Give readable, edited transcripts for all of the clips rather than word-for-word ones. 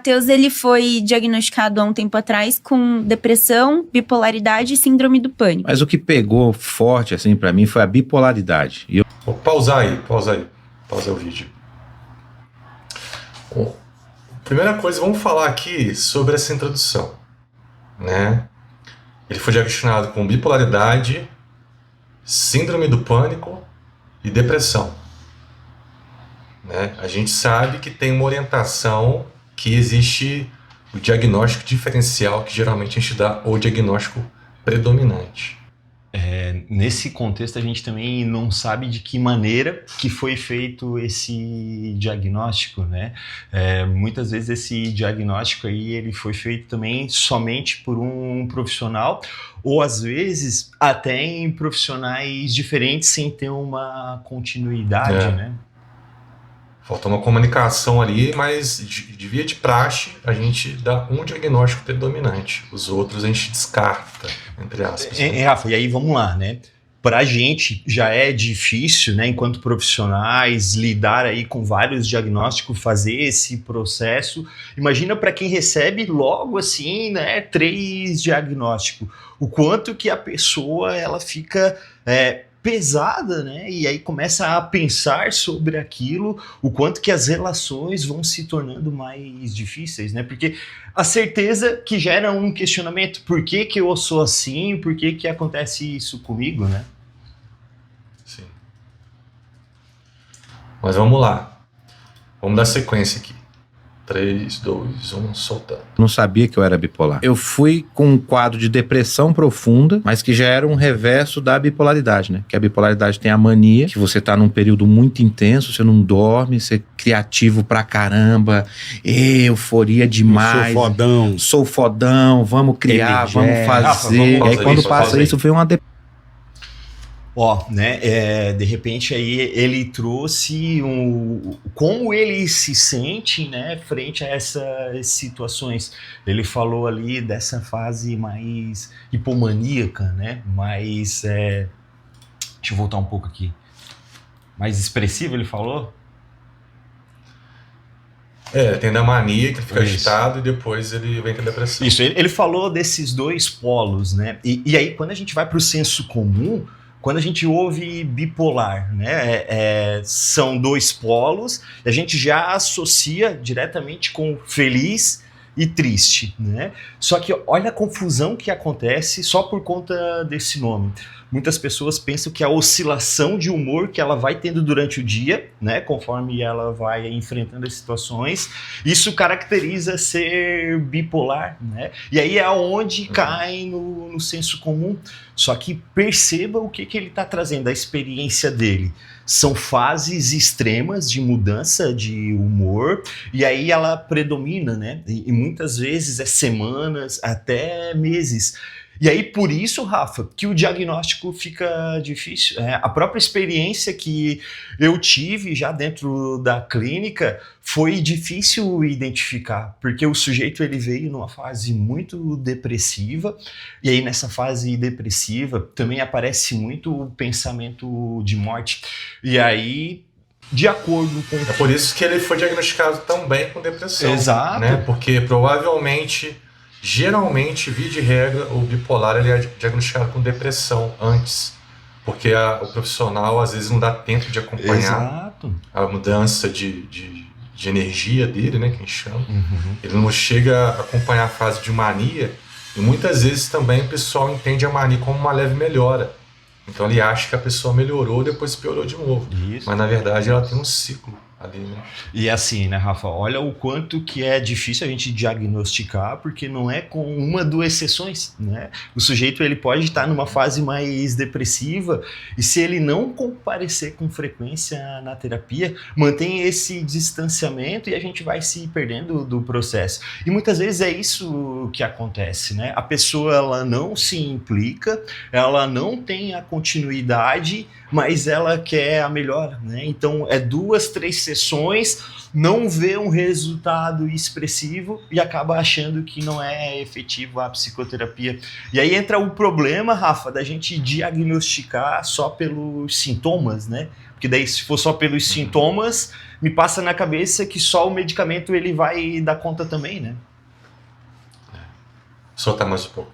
Matheus, ele foi diagnosticado há um tempo atrás com depressão, bipolaridade e síndrome do pânico. Mas o que pegou forte, assim, pra mim foi a bipolaridade. Vou pausar aí. Pausa o vídeo. Bom, primeira coisa, vamos falar aqui sobre essa introdução, né? Ele foi diagnosticado com bipolaridade, síndrome do pânico e depressão, né? A gente sabe que tem uma orientação que existe o diagnóstico diferencial, que geralmente a gente dá o diagnóstico predominante. Nesse contexto, a gente também não sabe de que maneira que foi feito esse diagnóstico, né? Muitas vezes esse diagnóstico aí, ele foi feito também somente por um profissional, ou às vezes até em profissionais diferentes sem ter uma continuidade, né? Falta uma comunicação ali, mas de via de praxe a gente dá um diagnóstico predominante. Os outros a gente descarta, entre aspas. Rafa, e aí vamos lá, né? Pra gente já é difícil, né, enquanto profissionais, lidar aí com vários diagnósticos, fazer esse processo. Imagina para quem recebe logo assim, né, 3 diagnósticos. O quanto que a pessoa ela fica pesada, né? E aí começa a pensar sobre aquilo, o quanto que as relações vão se tornando mais difíceis, né? Porque a certeza que gera um questionamento, por que que eu sou assim, por que que acontece isso comigo, né? Sim. Mas vamos lá. Vamos dar sequência aqui. 3, 2, 1, soltando. Não sabia que eu era bipolar. Eu fui com um quadro de depressão profunda, mas que já era um reverso da bipolaridade, né? Que a bipolaridade tem a mania, que você tá num período muito intenso, você não dorme, você é criativo pra caramba, euforia demais. Sou fodão, vamos criar, vamos fazer. E aí quando passa isso, vem uma depressão. Né, de repente aí ele trouxe como ele se sente, né, frente a essas situações. Ele falou ali dessa fase mais hipomaníaca, né, mais, deixa eu voltar um pouco aqui, mais expressivo, ele falou? Tem da mania, que ele fica agitado e depois ele vem com a depressão. Isso, ele falou desses 2 polos, né, e aí quando a gente vai para o senso comum, quando a gente ouve bipolar, né, são 2 polos, e a gente já associa diretamente com feliz e triste, né? Só que olha a confusão que acontece só por conta desse nome. Muitas pessoas pensam que a oscilação de humor que ela vai tendo durante o dia, né, conforme ela vai enfrentando as situações, isso caracteriza ser bipolar, né? E aí é onde cai no senso comum. Só que perceba o que ele está trazendo, a experiência dele. São fases extremas de mudança de humor, e aí ela predomina, né? E muitas vezes é semanas, até meses. E aí, por isso, Rafa, que o diagnóstico fica difícil. A própria experiência que eu tive já dentro da clínica foi difícil identificar, porque o sujeito ele veio numa fase muito depressiva, e aí nessa fase depressiva também aparece muito o pensamento de morte. E aí, de acordo com... É por isso que ele foi diagnosticado também com depressão. Exato. Né? Porque provavelmente... Geralmente, via de regra, o bipolar ele é diagnosticado com depressão antes, porque o profissional às vezes não dá tempo de acompanhar a mudança de energia dele, né, que a gente chama. Ele não chega a acompanhar a fase de mania, e muitas vezes também o pessoal entende a mania como uma leve melhora. Então ele acha que a pessoa melhorou, depois piorou de novo. Isso. Mas na verdade ela tem um ciclo ali, né? E assim, né, Rafa, olha o quanto que é difícil a gente diagnosticar, porque não é com 1, 2 sessões, né? O sujeito ele pode estar numa fase mais depressiva, e se ele não comparecer com frequência na terapia, mantém esse distanciamento e a gente vai se perdendo do processo. E muitas vezes é isso que acontece, né? A pessoa ela não se implica, ela não tem a continuidade, mas ela quer a melhora, né? Então 2, 3 sessões, não vê um resultado expressivo e acaba achando que não é efetivo a psicoterapia. E aí entra o problema, Rafa, da gente diagnosticar só pelos sintomas, né? Porque daí, se for só pelos sintomas, me passa na cabeça que só o medicamento ele vai dar conta também, né? Soltar mais um pouco.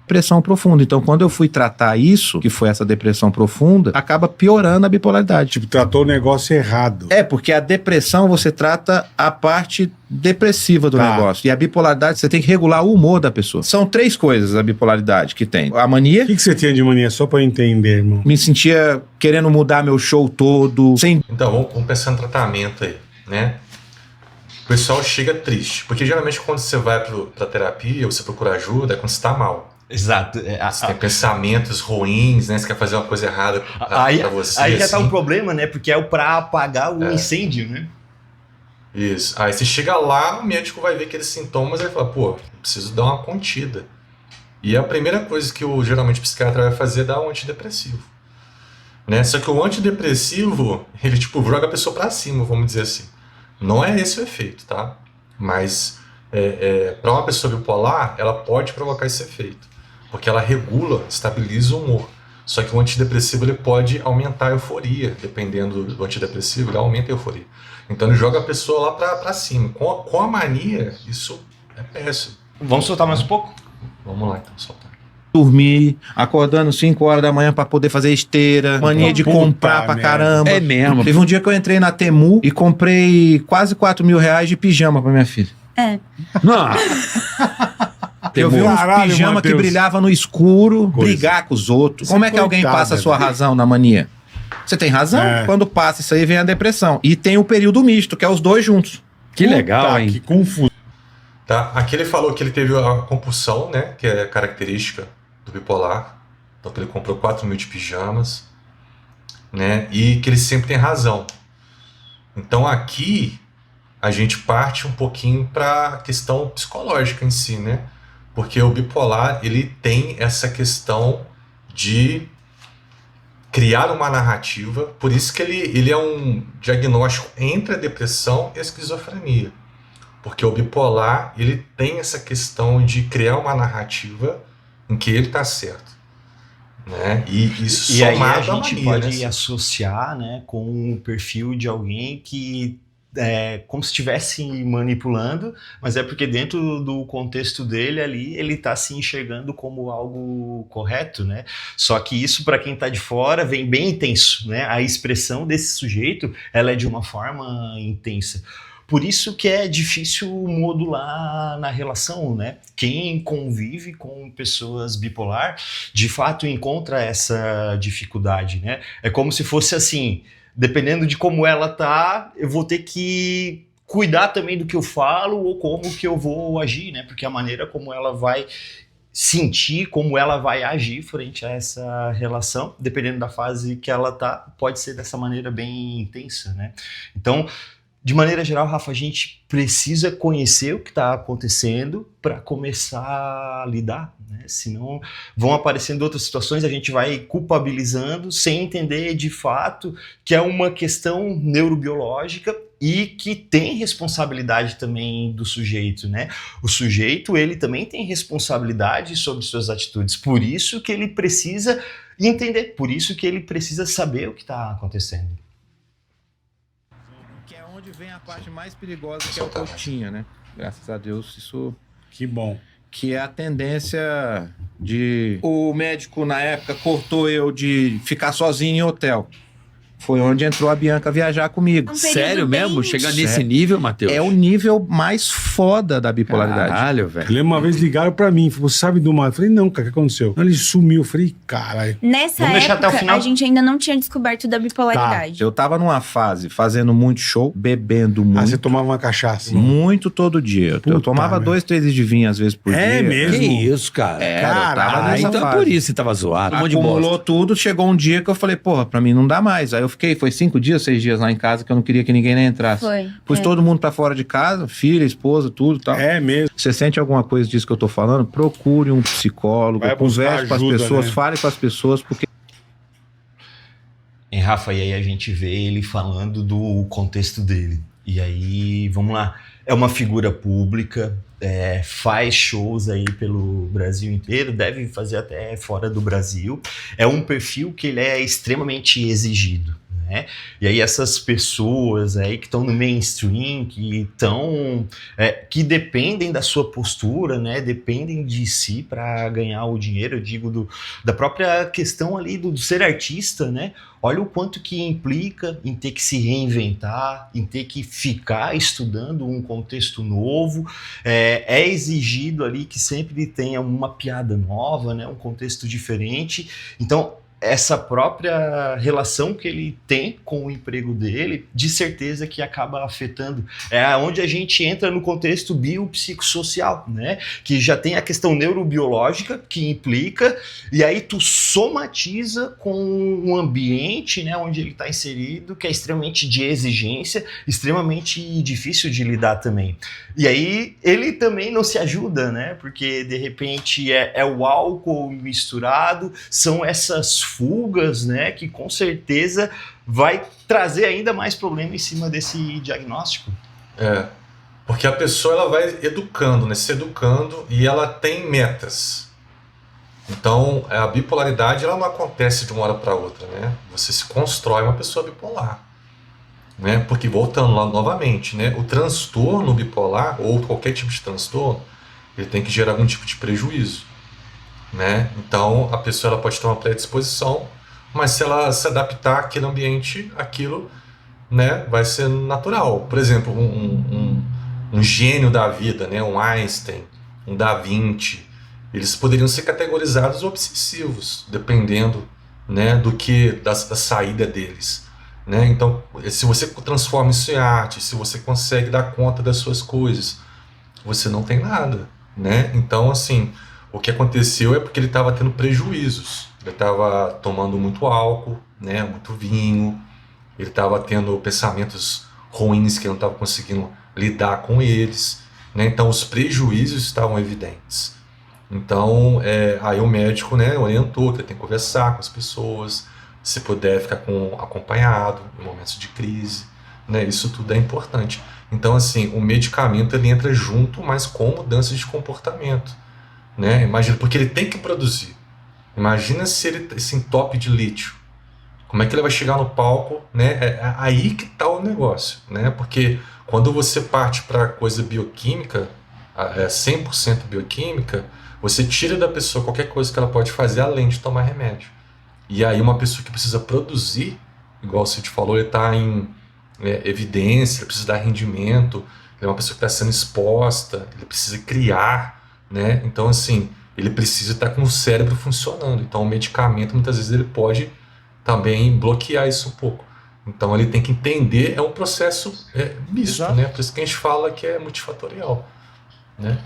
Depressão profunda. Então, quando eu fui tratar isso, que foi essa depressão profunda, acaba piorando a bipolaridade. Tipo, tratou o negócio errado. É, porque a depressão você trata a parte depressiva do negócio. E a bipolaridade você tem que regular o humor da pessoa. São 3 coisas a bipolaridade que tem. A mania. O que você tinha de mania? Só pra eu entender, irmão. Me sentia querendo mudar meu show todo. Sem... Então, vamos pensar no tratamento aí, né? O pessoal chega triste. Porque geralmente quando você vai pra terapia, você procura ajuda, é quando você tá mal. Exato. Você tem pensamentos ruins, né? Você quer fazer uma coisa errada pra você. Aí já assim. tá um problema, né? Porque é pra apagar o incêndio, né? Isso. Aí você chega lá, o médico vai ver aqueles sintomas e vai falar, pô, preciso dar uma contida. E a primeira coisa que geralmente o psiquiatra vai fazer é dar um antidepressivo. Né? Só que o antidepressivo, ele tipo joga a pessoa pra cima, vamos dizer assim. Não é esse o efeito, tá? Mas para uma pessoa bipolar, ela pode provocar esse efeito. Porque ela regula, estabiliza o humor. Só que o antidepressivo ele pode aumentar a euforia. Dependendo do antidepressivo, ele aumenta a euforia. Então ele joga a pessoa lá pra cima. Com a mania, isso é péssimo. Vamos soltar mais um pouco? Vamos lá então, soltar. Dormir, acordando 5 horas da manhã pra poder fazer esteira, mania de comprar pra caramba. É mesmo. Teve um dia que eu entrei na Temu e comprei quase R$4.000 de pijama pra minha filha. Não. Eu vi uns Caralho, pijama que Matheus. brilhava no escuro, Coisa. brigar com os outros. Você Como é que alguém coitada, passa a sua velho. razão na mania? Você tem razão? É. Quando passa isso aí, vem a depressão. E tem o período misto, que é os dois juntos. Que legal, Puta, hein? Que confuso. Tá? Aqui ele falou que ele teve a compulsão, né? Que é característica do bipolar. Então que ele comprou 4.000 de pijamas. Né? E que ele sempre tem razão. Então aqui a gente parte um pouquinho para a questão psicológica em si, né? Porque o bipolar, ele tem essa questão de criar uma narrativa, por isso que ele é um diagnóstico entre a depressão e a esquizofrenia. Porque o bipolar, ele tem essa questão de criar uma narrativa em que ele está certo. Né? E isso E aí a somado à gente mania, pode né? associar, né, com o perfil de alguém que como se estivesse manipulando, mas é porque dentro do contexto dele ali, ele está se enxergando como algo correto, né? Só que isso, para quem está de fora, vem bem intenso, né? A expressão desse sujeito, ela é de uma forma intensa. Por isso que é difícil modular na relação, né? Quem convive com pessoas bipolar, de fato encontra essa dificuldade, né? É como se fosse assim, dependendo de como ela tá, eu vou ter que cuidar também do que eu falo ou como que eu vou agir, né? Porque a maneira como ela vai sentir, como ela vai agir frente a essa relação, dependendo da fase que ela tá, pode ser dessa maneira bem intensa, né? Então, de maneira geral, Rafa, a gente precisa conhecer o que está acontecendo para começar a lidar, né? Senão vão aparecendo outras situações, a gente vai culpabilizando sem entender de fato que é uma questão neurobiológica e que tem responsabilidade também do sujeito, né? O sujeito, ele também tem responsabilidade sobre suas atitudes, por isso que ele precisa entender, por isso que ele precisa saber o que está acontecendo. Que é onde vem a parte mais perigosa, que é o que eu tinha, né? Graças a Deus, isso... Que bom. Que é a tendência de... O médico, na época, cortou eu de ficar sozinho em hotel. Foi onde entrou a Bianca viajar comigo. Sério mesmo? Chegar nesse Sério. nível, Matheus? É o nível mais foda da bipolaridade. Caralho, Eu velho. lembro uma vez ligaram pra mim, você sabe do mal? Eu falei, não, cara, o que aconteceu? Ele sumiu, eu falei, caralho. Nessa Vamos deixar até o época, final? a gente ainda não tinha descoberto da bipolaridade. Eu tava numa fase fazendo muito show, bebendo Ah, muito. você tomava uma cachaça. Muito todo dia. Eu Puta tomava merda. 2, 3 litros de vinho às vezes por dia. É mesmo? Que isso, cara? Era, eu tava Caralho, nessa então fase. por isso você tava zoado. Um monte de Acumulou bosta. tudo, chegou um dia que eu falei, porra, pra mim não dá mais. Aí eu fiquei, foi 5 dias, 6 dias lá em casa que eu não queria que ninguém nem entrasse. Foi. Pus todo mundo pra fora de casa, filha, esposa, tudo e tal. É mesmo. Você sente alguma coisa disso que eu tô falando? Procure um psicólogo, Vai buscar converse com as ajuda, pessoas, né? fale com as pessoas, porque Rafa, e aí a gente vê ele falando do contexto dele. E aí, vamos lá, é uma figura pública, faz shows aí pelo Brasil inteiro, deve fazer até fora do Brasil. É um perfil que ele é extremamente exigido, né? E aí essas pessoas aí que estão no mainstream, que dependem da sua postura, né? Dependem de si para ganhar o dinheiro, eu digo da própria questão ali do ser artista, né? Olha o quanto que implica em ter que se reinventar, em ter que ficar estudando um contexto novo. É exigido ali que sempre tenha uma piada nova, né? Um contexto diferente. Então, essa própria relação que ele tem com o emprego dele, de certeza que acaba afetando. É onde a gente entra no contexto biopsicossocial, né? Que já tem a questão neurobiológica que implica, e aí tu somatiza com um ambiente, né, onde ele está inserido, que é extremamente de exigência, extremamente difícil de lidar também. E aí ele também não se ajuda, né? Porque de repente é o álcool misturado, são essas fugas, né, que com certeza vai trazer ainda mais problema em cima desse diagnóstico. Porque a pessoa ela vai educando, né, se educando, e ela tem metas. Então a bipolaridade ela não acontece de uma hora para outra, né? Você se constrói uma pessoa bipolar, né? Porque voltando lá novamente, né, o transtorno bipolar ou qualquer tipo de transtorno, ele tem que gerar algum tipo de prejuízo, né? Então a pessoa ela pode ter uma predisposição, mas se ela se adaptar àquele ambiente, aquilo, né, vai ser natural. Por exemplo, um gênio da vida, né, um Einstein, um Da Vinci, eles poderiam ser categorizados obsessivos, dependendo, né, da saída deles, né? Então, se você transforma isso em arte, se você consegue dar conta das suas coisas, você não tem nada, né? Então, assim, o que aconteceu é porque ele estava tendo prejuízos. Ele estava tomando muito álcool, né, muito vinho. Ele estava tendo pensamentos ruins que ele não estava conseguindo lidar com eles, né? Então os prejuízos estavam evidentes. Então aí o médico, né, orientou que ele tem que conversar com as pessoas, se puder ficar acompanhado em momentos de crise, né? Isso tudo é importante. Então assim, o medicamento ele entra junto, mas com mudanças de comportamento, né? Imagina, porque ele tem que produzir. Imagina se ele se entope de lítio. Como é que ele vai chegar no palco, né? É aí que está o negócio, né? Porque quando você parte para coisa bioquímica, 100% bioquímica, você tira da pessoa qualquer coisa que ela pode fazer além de tomar remédio. E aí uma pessoa que precisa produzir, igual o Cid falou, ele está em evidência, ele precisa dar rendimento, ele é uma pessoa que está sendo exposta, ele precisa criar, né? Então assim, ele precisa estar com o cérebro funcionando. Então o medicamento muitas vezes ele pode também bloquear isso um pouco. Então ele tem que entender, é um processo misto, né? Por isso que a gente fala que é multifatorial, né?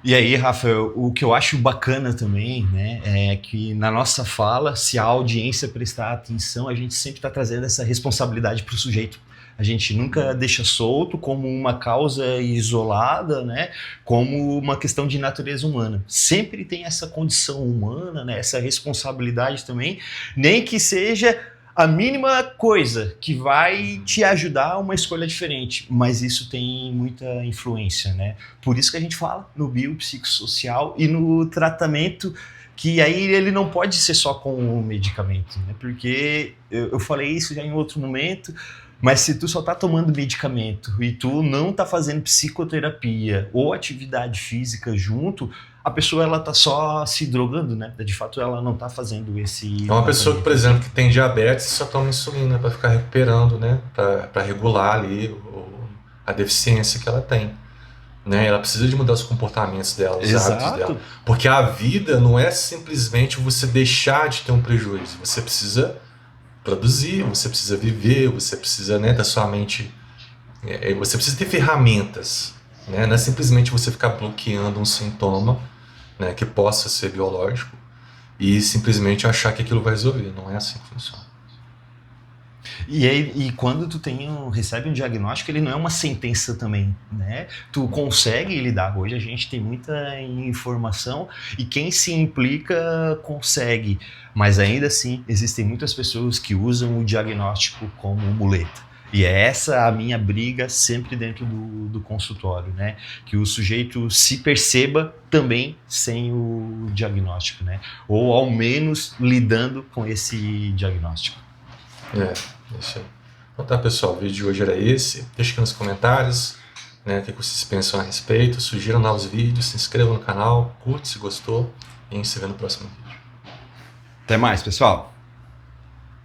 E aí, Rafa, o que eu acho bacana também, né, é que na nossa fala, se a audiência prestar atenção, a gente sempre está trazendo essa responsabilidade para o sujeito. A gente nunca deixa solto como uma causa isolada, né, como uma questão de natureza humana. Sempre tem essa condição humana, né, essa responsabilidade também, nem que seja a mínima coisa que vai te ajudar a uma escolha diferente, mas isso tem muita influência, né? Por isso que a gente fala no biopsicossocial e no tratamento, que aí ele não pode ser só com o medicamento, né? Porque eu falei isso já em outro momento, mas se tu só tá tomando medicamento e tu não tá fazendo psicoterapia ou atividade física junto, a pessoa ela tá só se drogando, né? De fato ela não tá fazendo esse... É uma pessoa que, por exemplo, que tem diabetes e só toma insulina para ficar recuperando, né? Para regular ali a deficiência que ela tem, né? Ela precisa de mudar os comportamentos dela, os hábitos dela. Porque a vida não é simplesmente você deixar de ter um prejuízo. Você precisa produzir, você precisa viver, você precisa, né, da sua mente... você precisa ter ferramentas, né? Não é simplesmente você ficar bloqueando um sintoma, né, que possa ser biológico e simplesmente achar que aquilo vai resolver. Não é assim que funciona. E quando tu recebe um diagnóstico, ele não é uma sentença também, né? Tu consegue lidar. Hoje a gente tem muita informação e quem se implica consegue. Mas ainda assim, existem muitas pessoas que usam o diagnóstico como muleta. E é essa a minha briga sempre dentro do consultório, né? Que o sujeito se perceba também sem o diagnóstico, né? Ou ao menos lidando com esse diagnóstico. Isso aí. Então tá, pessoal, o vídeo de hoje era esse. Deixa aqui nos comentários, né, o que vocês pensam a respeito. Sugiram novos vídeos, se inscrevam no canal, curte se gostou e a gente se vê no próximo vídeo. Até mais, pessoal!